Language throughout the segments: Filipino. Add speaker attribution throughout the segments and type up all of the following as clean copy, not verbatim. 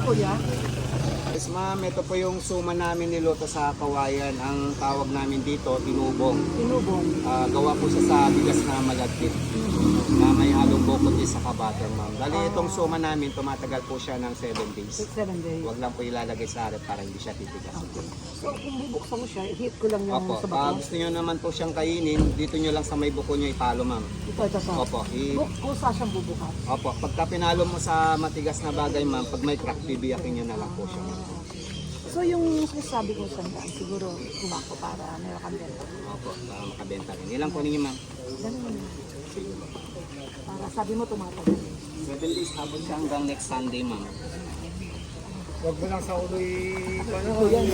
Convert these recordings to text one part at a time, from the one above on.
Speaker 1: kuya?
Speaker 2: Yes ma'am, ito po yung suma namin niluto sa kawayan. Ang tawag namin dito, tinubong.
Speaker 1: Tinubong.
Speaker 2: Gawa po siya sa bigas na malagkit na may halong bukotis sa butter ma'am. Bali itong suma namin, tumatagal po siya ng 7 days.
Speaker 1: 7 days.
Speaker 2: Huwag lang po ilalagay sa harap para hindi siya titigas.
Speaker 1: So kung bubuksan mo siya, hit ko lang yung
Speaker 2: Opo,
Speaker 1: sa bato.
Speaker 2: gusto nyo naman po siyang kainin, dito nyo lang sa may buko nyo ipalo ma'am.
Speaker 1: Ito sa.
Speaker 2: Opo,
Speaker 1: Kung saan siyang bubukas.
Speaker 2: opo, pagka pinalo mo sa matigas na bagay ma'am, pag may crack, bibiyakin nyo na lang po siya ma'am.
Speaker 1: So yung sinasabi ko sandaan, siguro kumako para meron kang benta.
Speaker 2: Opo, para makabenta rin. Ilang po ninyo ma'am?
Speaker 1: Ganun yun.
Speaker 2: Sige ma'am.
Speaker 1: Para sabi mo tumatagal.
Speaker 2: 7 days abot siya hanggang next Sunday ma'am.
Speaker 3: Huwag mo lang sa ulo'y
Speaker 1: Oh, yan.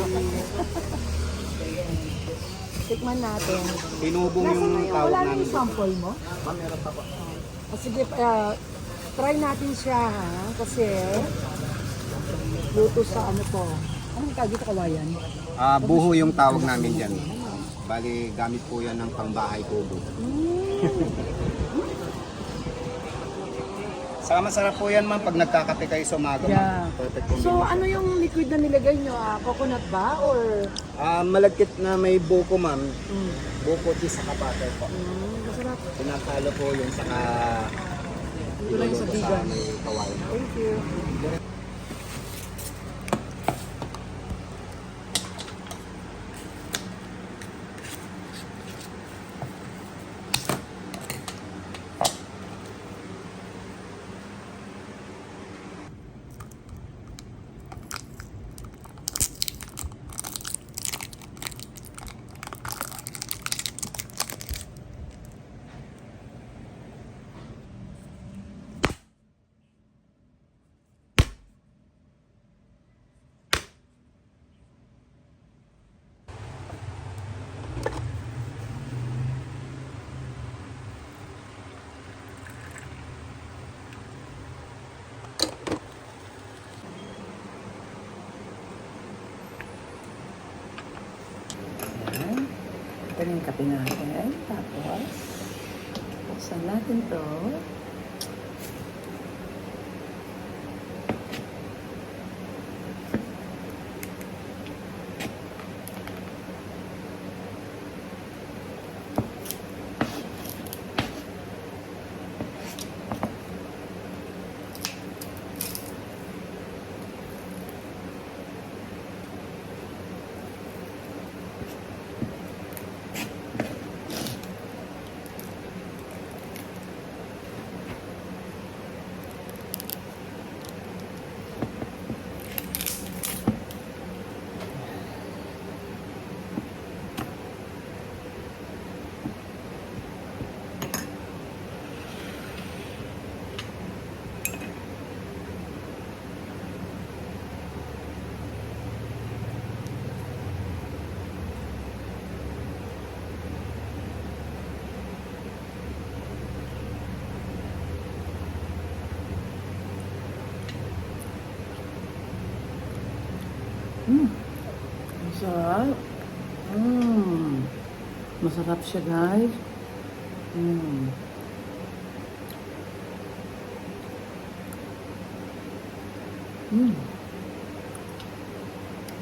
Speaker 1: Tikman natin.
Speaker 2: Tinubong
Speaker 1: Nasaan na
Speaker 2: yung
Speaker 1: yung,
Speaker 2: tawag
Speaker 1: wala na
Speaker 2: namin.
Speaker 1: yung sample mo?
Speaker 2: Ma'am, meron pa po.
Speaker 1: Sige, try natin siya ha. Kasi luto sa ano to. Anong tawag dito, kawayan?
Speaker 2: Buho yung tawag namin dyan. Bali, gamit po yan ng pangbahay tubo. Saka masarap po yan ma'am pag nagkakape kayo sa umaga.
Speaker 1: Yeah.
Speaker 2: Perfect
Speaker 1: So
Speaker 2: combination.
Speaker 1: ano yung liquid na nilagay nyo? Coconut ba? Or
Speaker 2: Malagkit na may buko ma'am. Buko cheese saka butter po.
Speaker 1: masarap?
Speaker 2: Pinakalo po yun saka
Speaker 1: Ito lang yung sa
Speaker 2: iluluto
Speaker 1: vegan.
Speaker 2: may kawain.
Speaker 1: Thank you. Ito na yung kape natin. Tapos, buksan natin to. Masarap. Masarap siya, guys.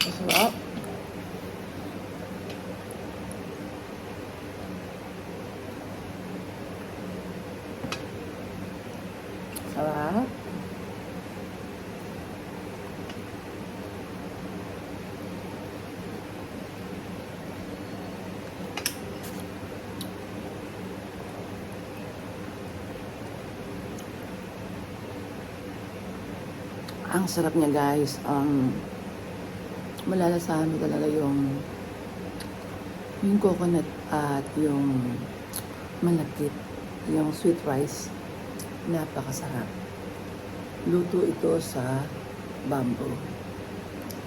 Speaker 1: Masarap. Sarap. Ang sarap niya, guys. Malalasahan mo talaga yung coconut at yung malagkit, yung sweet rice. Napakasarap. Luto ito sa bamboo.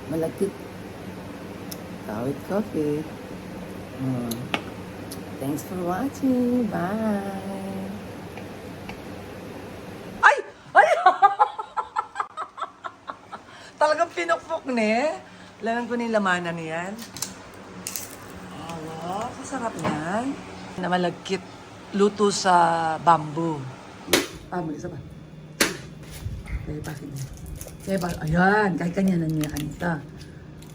Speaker 1: Malagkit. Kawit coffee. Thanks for watching. Bye! Talagang pinukpok ni. Laman ko na yung lamanan niyan. Wow, kasarap niyan. Na malagkit. Luto sa bamboo. May isa pa. May bakit niya. Diba? Ayan, kahit kanya na niya kanita.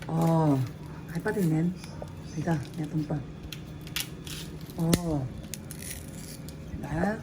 Speaker 1: Oh. Kahit patingin. Ito, netong pa. Oh. Diba?